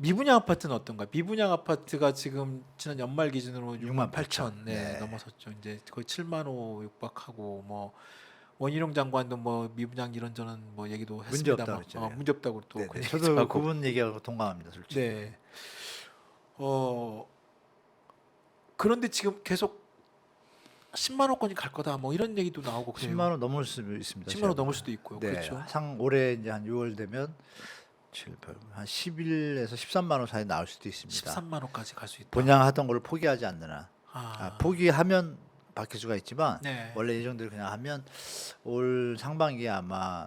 미분양 아파트는 어떤가? 미분양 아파트가 지금 지난 연말 기준으로 6만 8천 네. 넘어섰죠. 이제 거의 7만 호 육박하고 뭐 원희룡 장관도 뭐 미분양 이런저런 뭐 얘기도 문제 없다고 했습니다만 그랬잖아요. 문제 없다고 또 네네. 그런 얘기도 저도 하고. 그분 얘기하고 동감합니다, 솔직히. 네. 어 그런데 지금 계속 10만 호권이 갈 거다 뭐 이런 얘기도 나오고 그래요. 10만 원 넘을 수도 있습니다. 10만 호 넘을 수도 있고요. 네, 그렇죠. 올해 이제 한 6월 되면 7, 8, 한 11에서 13만 원 사이 나올 수도 있습니다. 13만 호까지 갈 수 있다. 본향하던 걸 포기하지 않는 한. 아, 포기하면 바뀔 수가 있지만 네. 원래 예정대로 그냥 하면 올 상반기에 아마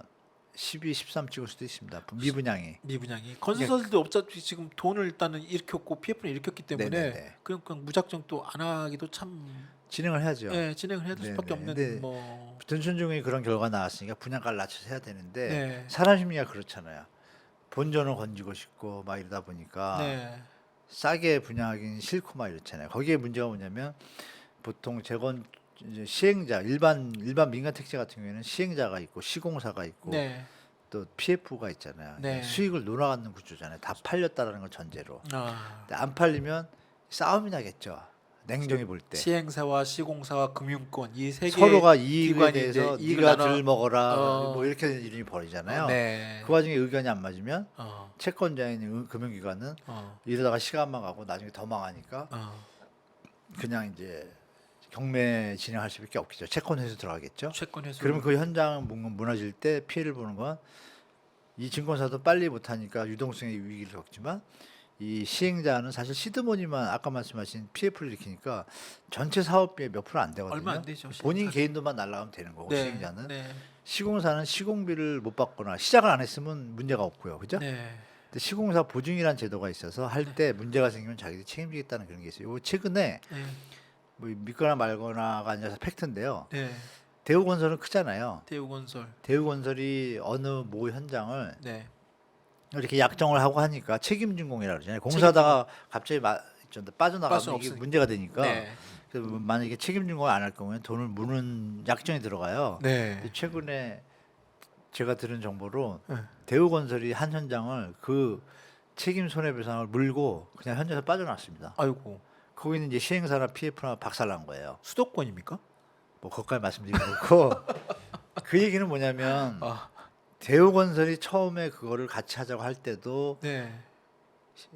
12, 13 찍을 수도 있습니다. 미분양이. 미분양이 건설사들도 어차피 지금 돈을 일단은 일으켰고 PF는 일으켰기 때문에 네네네. 그냥 무작정 또 안 하기도 참 진행을 해야죠. 예, 진행을 해야 될 수밖에 네네. 없는 근데 뭐 전춘중에 그런 결과 나왔으니까 분양가를 낮춰서 해야 되는데 네. 사람 심리가 그렇잖아요. 본전을 건지고 싶고 막 이러다 보니까 네. 싸게 분양하기는 싫고 막 이렇잖아요. 거기에 문제가 뭐냐면 보통 재건 이제 시행자 일반 민간 택지 같은 경우에는 시행자가 있고 시공사가 있고 네. 또 PF가 있잖아요. 네. 수익을 논하는 구조잖아요. 다 팔렸다라는 걸 전제로. 아, 근데 안 팔리면 싸움이 나겠죠. 냉정히 볼 때. 시행사와 시공사와 금융권 이 세 개 서로가 이익에 기관이 대해서 이제 이익을 네가 나눠- 들 먹어라 어. 뭐 이렇게 이름이 벌이잖아요. 네. 그 와중에 의견이 안 맞으면 어. 채권자인 금융기관은 어. 이러다가 시간만 가고 나중에 더 망하니까 어. 그냥 이제 경매 진행할 수밖에 없겠죠. 채권 회수 들어가겠죠. 채권 회수. 그러면 그 현장 무너질 때 피해를 보는 건 이 증권사도 빨리 못하니까 유동성의 위기를 겪지만 이 시행자는 사실 시드머니만 아까 말씀하신 PF를 일으키니까 전체 사업비의 몇 프로 안 되거든요. 얼마 안 되죠. 본인 사실. 개인돈만 날라가면 되는 거고 네. 시행자는 네. 시공사는 시공비를 못 받거나 시작을 안 했으면 문제가 없고요. 그죠? 네. 근데 시공사 보증이라는 제도가 있어서 할 때 문제가 생기면 자기들이 책임지겠다는 그런 게 있어요. 요 최근에 네. 뭐 믿거나 말거나가 아니라 팩트인데요. 네. 대우건설은 크잖아요. 대우건설. 대우건설이 어느 모 현장을 네. 이렇게 약정을 하고 하니까 책임준공이라고 그러잖아요. 공사다가 갑자기 빠져나가면 빠져 이게 없으니까. 문제가 되니까 네. 그래서 만약에 책임준공 안 할 경우에는 돈을 무는 약정이 들어가요. 네. 근데 최근에 제가 들은 정보로 네. 대우건설이 한 현장을 그 책임 손해배상을 물고 그냥 현장에서 빠져나왔습니다. 아이고. 거기는 이제 시행사나 PF나 박살난 거예요. 수도권입니까? 뭐 거기까지 말씀드리기 그렇고 그 얘기는 뭐냐면 아, 대우건설이 처음에 그거를 같이 하자고 할 때도 네.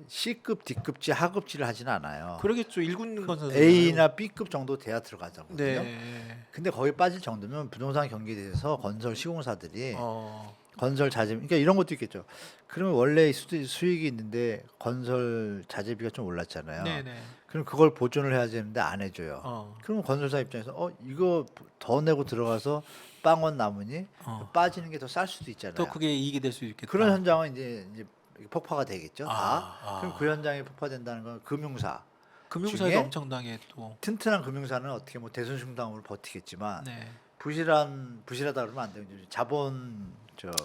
C급, D급지, 하급지를 하진 않아요. 그러겠죠. 일군 건설. A나 B급 정도 돼야 들어가자거든요. 네. 근데 거기 빠질 정도면 부동산 경기에 대해서 건설 시공사들이 어. 건설 자재, 그러니까 이런 것도 있겠죠. 그러면 원래 수익이 있는데 건설 자재비가 좀 올랐잖아요. 네네. 그럼 그걸 보존을 해야 되는데 안 해줘요. 어. 그러면 건설사 입장에서 이거 더 내고 들어가서 빵원 남으니 어. 빠지는 게 더 쌀 수도 있잖아요. 더 그게 이익이 될 수 있겠다. 그런 현장은 이제 폭파가 되겠죠. 다. 아. 그럼 그 현장이 폭파된다는 건 금융사. 금융사에도 중에 엄청나게 또. 튼튼한 금융사는 어떻게 뭐 대손충당으로 버티겠지만 네. 부실하다 그러면 안 되고 이제 자본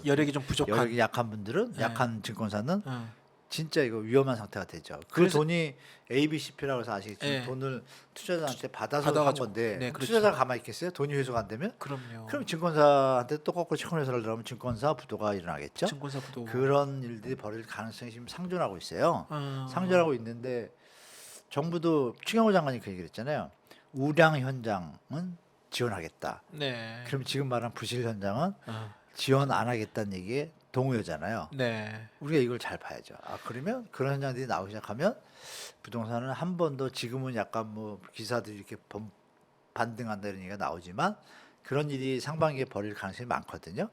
여력이 좀 부족한. 여력이 약한 분들은 네. 약한 증권사는 응. 진짜 이거 위험한 상태가 되죠. 그 그래서- 돈이 ABCP라고 해서 아시겠지만 네. 돈을 투자자한테 받아서 한 받아가지고. 건데 네, 그렇죠. 투자자가 가만히 있겠어요? 돈이 회수가 안 되면? 그럼요. 그럼 증권사한테 또 거꾸로 채권회사를 들어가면 증권사 부도가 일어나겠죠. 증권사 부도. 그런 일들이 벌어질 가능성이 지금 상존하고 있어요. 어. 상존하고 있는데 정부도 추경호 장관이 그 얘기를 했잖아요. 우량 현장은 지원하겠다. 네. 그럼 지금 말한 부실 현장은 어. 지원 안 하겠다는 얘기에 동의어잖아요. 네. 우리가 이걸 잘 봐야죠. 그러면 그런 현장들이 나오기 시작하면 부동산은 한 번 더 지금은 약간 뭐 기사들이 이렇게 반등한다 이런 얘기가 나오지만 그런 일이 상반기에 벌일 가능성이 많거든요.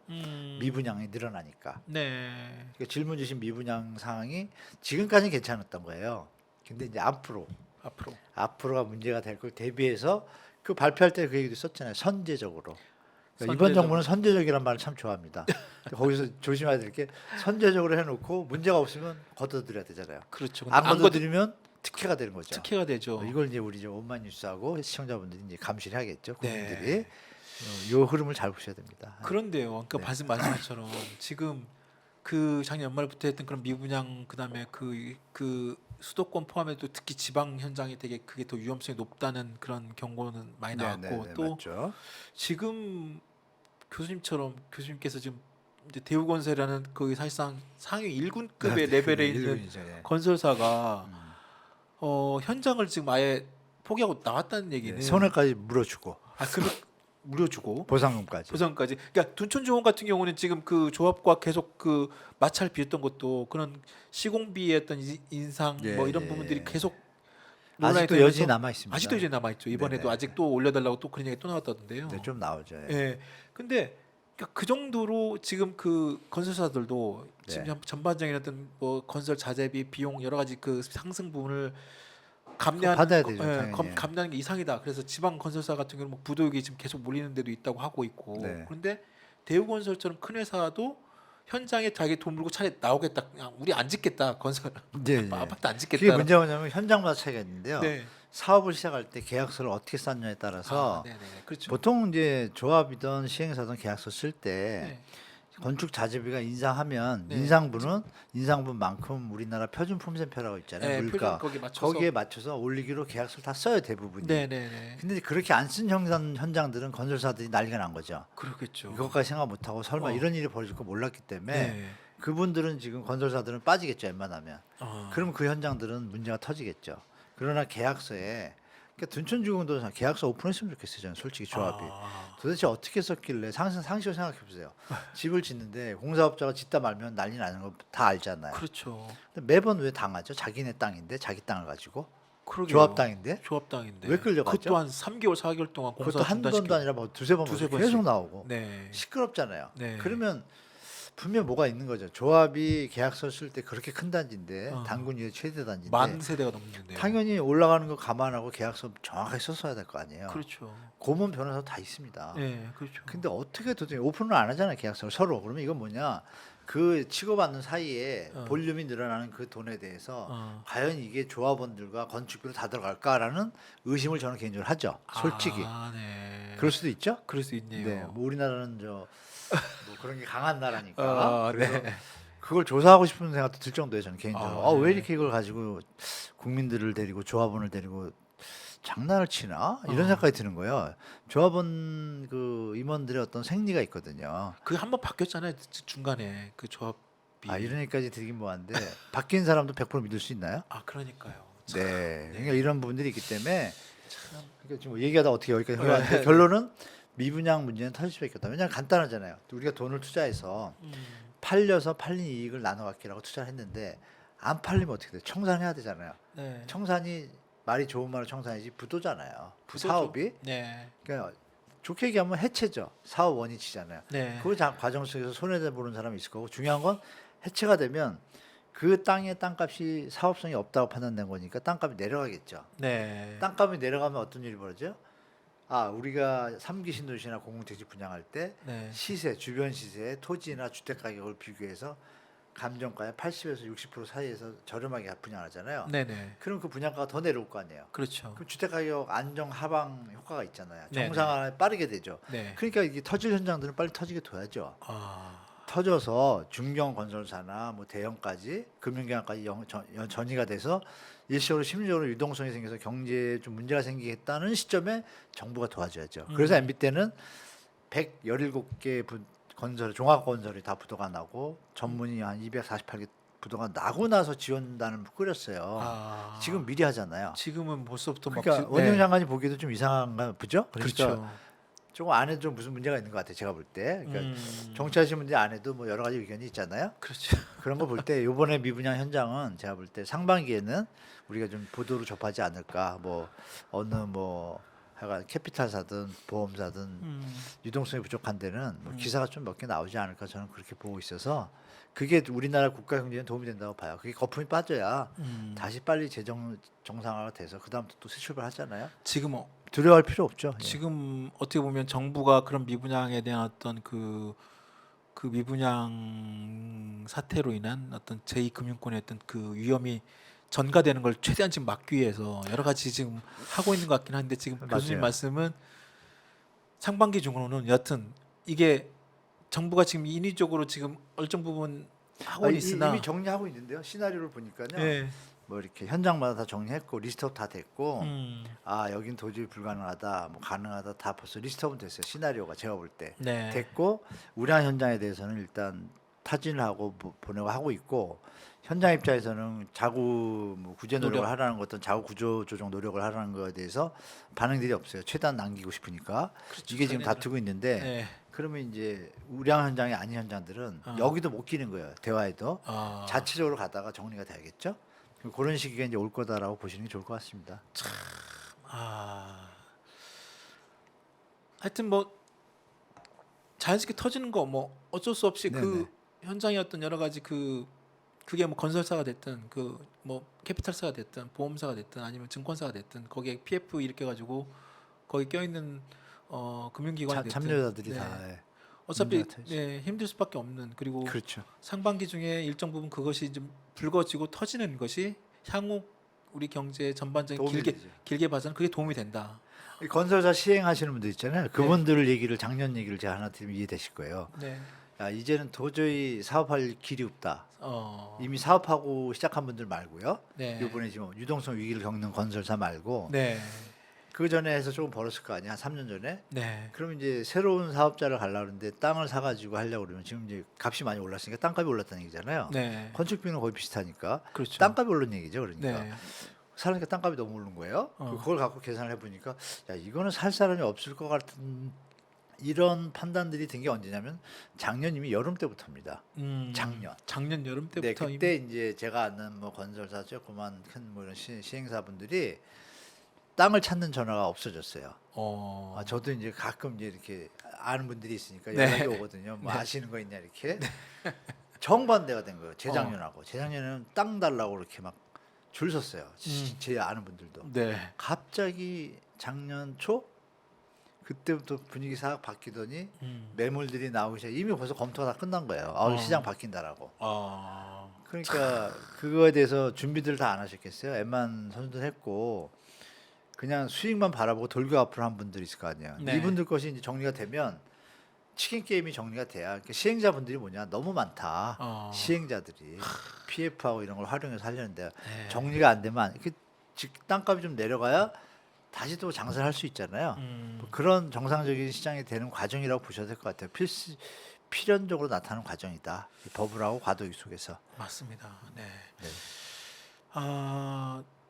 미분양이 늘어나니까. 네. 그러니까 질문 주신 미분양 상황이 지금까지는 괜찮았던 거예요. 근데 이제 앞으로가 문제가 될 걸 대비해서 그 발표할 때 그 얘기도 썼잖아요. 선제적으로. 그러니까 이번 정부는 선제적이란 말을 참 좋아합니다. 거기서 조심해야 될 게 선제적으로 해놓고 문제가 없으면 걷어들여야 되잖아요. 그렇죠. 안 걷어들이면 특혜가 되는 거죠. 특혜가 되죠. 이걸 이제 우리 온마이 뉴스하고 시청자분들이 이제 감시를 하겠죠. 네. 국민들이 요 흐름을 잘 보셔야 됩니다. 그런데요. 그러니까 네. 말씀하신 것처럼 지금 그 작년 연말부터 했던 그런 미분양 그다음에 그 수도권 포함해도 특히 지방 현장이 되게 그게 더 위험성이 높다는 그런 경고는 많이 나왔고 또 맞죠. 지금 교수님께서 지금 이제 대우건설이라는 그 사실상 상위 1군급의 네, 레벨에 있는 일본이죠, 예. 건설사가 현장을 지금 아예 포기하고 나왔다는 얘기는 손해까지 물어주고 그 물려주고 보상금까지. 보상까지. 그러니까 둔촌조원 같은 경우는 지금 그 조합과 계속 그 마찰 비었던 것도 그런 시공비의 어떤 인상 예, 뭐 이런 예, 부분들이 예. 계속 논란이 아직도 되면서 여전히 남아 있습니다. 아직도 이제 남아 있죠. 이번에도 네네. 아직도 올려달라고 또 그런 얘기 또 나왔다던데요. 네, 좀 나오죠. 예. 예. 근데 그러니까 그 정도로 지금 그 건설사들도 지금 네. 전반적인 어떤 뭐 건설 자재비 비용 여러 가지 그 상승 부분을 그거 받아야 되죠, 당연히. 감내하는 게 이상이다. 그래서 지방 건설사 같은 경우는 뭐 부도액이 지금 계속 몰리는 데도 있다고 하고 있고. 네. 그런데 대우건설처럼 큰 회사도 현장에 자기 돈 물고 차라리 나오겠다. 그냥 우리 안 짓겠다. 건설 네, 네. 아파트 안 짓겠다. 그게 문제가 뭐냐면 현장마다 차이가 있는데요. 네. 사업을 시작할 때 계약서를 어떻게 썼냐에 따라서 네네. 그렇죠. 보통 이제 조합이든 시행사든 계약서 쓸 때 네. 건축 자재비가 인상하면 네. 인상분만큼 우리나라 표준 품셈표라고 있잖아요. 네, 물가 표준 거기에 맞춰서. 거기에 맞춰서 올리기로 계약서를 다 써요 대부분이. 네네네. 근데 그렇게 안 쓴 현장들은 건설사들이 난리가 난 거죠. 그렇겠죠. 이것까지 생각 못하고 설마 어. 이런 일이 벌어질 거 몰랐기 때문에 네. 그분들은 지금 건설사들은 빠지겠죠 웬만하면. 아. 그럼 그 현장들은 문제가 터지겠죠. 그러나 계약서에 그러니까 둔촌주공도 계약서 오픈했으면 좋겠어요. 저는 솔직히 조합이. 도대체 어떻게 썼길래 상식으로 생각해 보세요. 집을 짓는데 공사업자가 짓다 말면 난리 나는 거 다 알잖아요. 그렇죠. 근데 매번 왜 당하죠? 자기네 땅인데 자기 땅을 가지고 그러게요. 조합 땅인데 조합 땅인데 왜 끌려가죠? 그것도 한 3개월, 4개월 동안 공사 그것도 한 번도 아니라 뭐 두세 번 두세 계속 번씩. 나오고 네. 시끄럽잖아요. 네. 그러면 분명 뭐가 있는 거죠. 조합이 계약서 쓸 때 그렇게 큰 단지인데 단군위의 최대 단지인데 만 세대가 넘는데요. 당연히 올라가는 거 감안하고 계약서 정확하게 썼어야 될 거 아니에요. 그렇죠. 고문 변호사 다 있습니다. 네, 그렇죠. 근데 어떻게 도대체 오픈을 안 하잖아요 계약서를 서로. 그러면 이건 뭐냐 그 치고받는 사이에 볼륨이 늘어나는 그 돈에 대해서 과연 이게 조합원들과 건축비로 다 들어갈까라는 의심을 저는 개인적으로 하죠. 솔직히. 네. 그럴 수도 있죠. 그럴 수 있네요. 네, 뭐 우리나라는 뭐 그런 게 강한 나라니까. 그래서 네. 그걸 조사하고 싶은 생각도 들 정도예요. 저는 개인적으로. 네. 왜 이렇게 이걸 가지고 국민들을 데리고 조합원을 데리고 장난을 치나 이런 생각이 드는 거예요. 조합원 그 임원들의 어떤 생리가 있거든요. 그게 한번 바뀌었잖아요. 중간에 그 조합이. 이런 얘기까지 드리긴 뭐한데 바뀐 사람도 100% 믿을 수 있나요? 그러니까요. 네. 그러니까 이런 부분들이 있기 때문에 그러니까 지금 뭐 얘기하다 어떻게 여기까지 네. 흘러왔는데 결론은 미분양 문제는 터질 수밖에 없다. 왜냐하면 간단하잖아요. 우리가 돈을 투자해서 팔려서 팔린 이익을 나눠 갖기라고 투자를 했는데 안 팔리면 어떻게 돼요? 청산해야 되잖아요. 네. 청산이 말이 좋은 말로 청산이지 부도잖아요. 부도죠. 사업이. 네. 그러니까 좋게 얘기하면 해체죠. 사업 원위치잖아요. 네. 그 과정 속에서 손해를 보는 사람이 있을 거고 중요한 건 해체가 되면 그 땅의 땅값이 사업성이 없다고 판단된 거니까 땅값이 내려가겠죠. 네. 땅값이 내려가면 어떤 일이 벌어져요? 우리가 3기 신도시나 공공택지 분양할 때 네. 시세, 주변 시세, 토지나 주택 가격을 비교해서 감정가의 80에서 60% 사이에서 저렴하게 분양하잖아요. 네네. 그럼 그 분양가가 더 내려올 거 아니에요. 그렇죠. 그럼 주택 가격 안정 하방 효과가 있잖아요. 네네. 정상화에 빠르게 되죠. 네. 그러니까 이게 터질 현장들은 빨리 터지게 둬야죠. 아. 터져서 중견 건설사나 뭐 대형까지 금융기관까지 전이가 돼서 일시적으로 심리적으로 유동성이 생겨서 경제에 좀 문제가 생기겠다는 시점에 정부가 도와줘야죠. 그래서 MB 때는 117개 종합 건설이 다 부도가 나고 전문이 한 248개 부도가 나고 나서 지원단을 꾸렸어요. 지금 미리 하잖아요. 지금은 벌써부터 막 그러니까 원영 장관이 보기에도 좀 이상한가 보죠? 그렇죠. 조금 안에도 좀 무슨 문제가 있는 것 같아요. 제가 볼 때. 그러니까 정치하시는 분들 안에도 뭐 여러 가지 의견이 있잖아요. 그렇죠. 그런 거 볼 때 이번에 미분양 현장은 제가 볼 때 상반기에는 우리가 좀 보도로 접하지 않을까. 뭐 어느 뭐 하여간 캐피탈사든 보험사든 유동성이 부족한 데는 뭐 기사가 좀 몇 개 나오지 않을까 저는 그렇게 보고 있어서 그게 우리나라 국가 경제에 도움이 된다고 봐요. 그게 거품이 빠져야 다시 빨리 재정 정상화가 돼서 그다음부터 또 새 출발하잖아요. 지금 두려워할 필요 없죠. 예. 지금 어떻게 보면 정부가 그런 미분양에 대한 어떤 그 미분양 사태로 인한 어떤 제2금융권의 어떤 그 위험이 전가되는 걸 최대한 지금 막기 위해서 여러 가지 지금 하고 있는 것 같긴 한데 지금 교수님 맞아요. 말씀은 상반기 중으로는 여튼 이게 정부가 지금 인위적으로 지금 일정 부분 하고 있으나 이미 정리하고 있는데요. 시나리오를 보니까요. 예. 뭐 이렇게 현장마다 다 정리했고 리스트업 다 됐고 음. 아 여긴 도저히 불가능하다 뭐 가능하다 다 벌써 리스트업은 됐어요. 시나리오가 제가 볼 때 네. 됐고 우량 현장에 대해서는 일단 타진을 하고 보내고 하고 있고 현장 입장에서는 자구 뭐 구제 노력을 노력. 하라는 것든 자구 구조 조정 노력을 하라는 거에 대해서 반응들이 없어요. 최대한 남기고 싶으니까 이게 지금 자기네들은. 다투고 있는데 네. 그러면 이제 우량 현장이 아닌 현장들은 여기도 못 끼는 거예요. 대화에도 아. 자체적으로 가다가 정리가 돼야겠죠. 그런 시기가 이제 올 거다라고 보시는 게 좋을 것 같습니다. 아. 하여튼 뭐 자연스럽게 터지는 거 뭐 어쩔 수 없이 네네. 그 현장의 어떤 여러 가지 그게 뭐 건설사가 됐든 그 뭐 캐피탈사가 됐든 보험사가 됐든 아니면 증권사가 됐든 거기에 PF 일으켜 가지고 거기 껴 있는 금융기관이 됐든 참여자들이 네. 다 어차피 문제가 터지죠. 네, 힘들 수밖에 없는 그리고 그렇죠. 상반기 중에 일정 부분 그것이 좀 불거지고 터지는 것이 향후 우리 경제 전반적인 도움이 길게 되죠. 길게 봐서는 그게 도움이 된다. 이 건설사 시행하시는 분들 있잖아요. 그분들 얘기를 작년 얘기를 제가 하나 드리면 이해되실 거예요. 네. 야, 이제는 도저히 사업할 길이 없다. 이미 사업하고 시작한 분들 말고요. 네. 이번에 지금 유동성 위기를 겪는 건설사 말고 네. 그 전에 해서 조금 벌었을 거 아니야. 한 3년 전에. 네. 그러면 이제 새로운 사업자를 가려고 그러는데 땅을 사가지고 하려고 그러면 지금 이제 값이 많이 올랐으니까 땅값이 올랐다는 얘기잖아요. 네. 건축비는 거의 비슷하니까 그렇죠. 땅값이 오른 얘기죠. 그러니까 네. 사니까 땅값이 너무 오른 거예요. 그걸 갖고 계산을 해보니까 야 이거는 살 사람이 없을 것 같은 이런 판단들이 든 게 언제냐면 작년 이미 여름 때부터입니다. 작년 여름 네, 때부터 그때 이제 제가 아는 뭐 건설사죠, 그만 큰 뭐 이런 시행사분들이 땅을 찾는 전화가 없어졌어요. 저도 이제 가끔 이제 이렇게 아는 분들이 있으니까 네. 연락이 오거든요. 뭐 아시는 거 있냐 이렇게. 정반대가 된 거예요. 재작년하고. 재작년에는 땅 달라고 이렇게 막 줄 섰어요. 제 아는 분들도. 네. 갑자기 작년 초 그때부터 분위기 싹 바뀌더니 매물들이 나오기 시작. 이미 벌써 검토가 다 끝난 거예요. 시장 바뀐다라고. 그러니까 그거에 대해서 준비들 다 안 하셨겠어요. 웬만 선수들 했고 그냥 수익만 바라보고 돌격 앞으로 한 분들 있을 거 아니에요. 네. 이분들 것이 이제 정리가 되면 치킨 게임이 정리가 돼야 그러니까 시행자분들이 뭐냐 너무 많다. 시행자들이 PF하고 이런 걸 활용해서 하려는데 네. 정리가 안 되면 땅값이 좀 내려가야 다시 또 장사를 할 수 있잖아요. 뭐 그런 정상적인 시장이 되는 과정이라고 보셔야 될 것 같아요. 필연적으로 나타나는 과정이다. 이 버블하고 과도기 속에서. 맞습니다. 네. 네.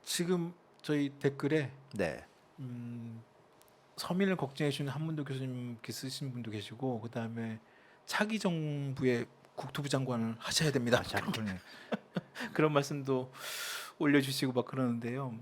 지금 저희 댓글에 네. 서민을 걱정해 주는 한문도 교수님께 쓰신 분도 계시고 그다음에 차기 정부의 국토부 장관을 하셔야 됩니다. 작품이 그런 말씀도 올려주시고 막 그러는데요.